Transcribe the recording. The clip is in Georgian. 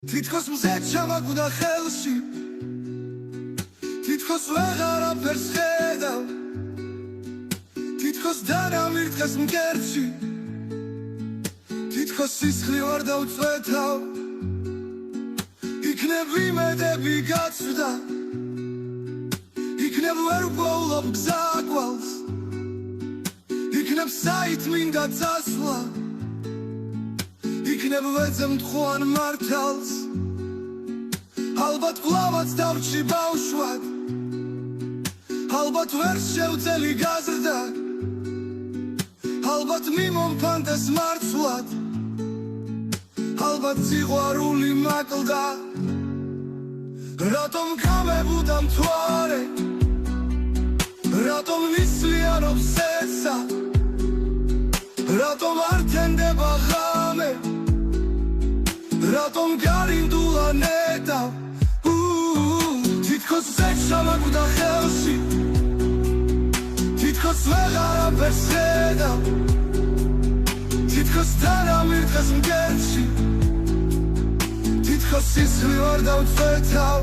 თითქოს მზე ჩამაგუდა ხელში თითქოს ვეღარაფერს ხედავ თითქოს დანამირთეს მკერდში თითქოს სისხლი ვარ დავწვეთავ იქნებ იმედები გაცვდა იქნებ ვერ ვგოვლობ გზა გვალს იქნებ საით მინდა წასვლა იქნებ ვეძებ მტხვარ მართალს ალბათ გლავაც დავრჩი ბავშვად ალბათ ვერ შევწელი გაზრდა ალბათ მიმომფანდეს მარცვლად ალბათ სიყვარული მაკლდა რატომ გამებუდა მთვარე რატომ ვისლიანობ სესა რატომ არ თენდება ღამე რატომ გარინდულა ნეტავ თითქოს შეჩამაგუდა ხელში თითქოს ვეღარაფერს ხედავ თითქოს დანამირთეს მკერდში თითქოს სისხლი ვარ დავწვეთავ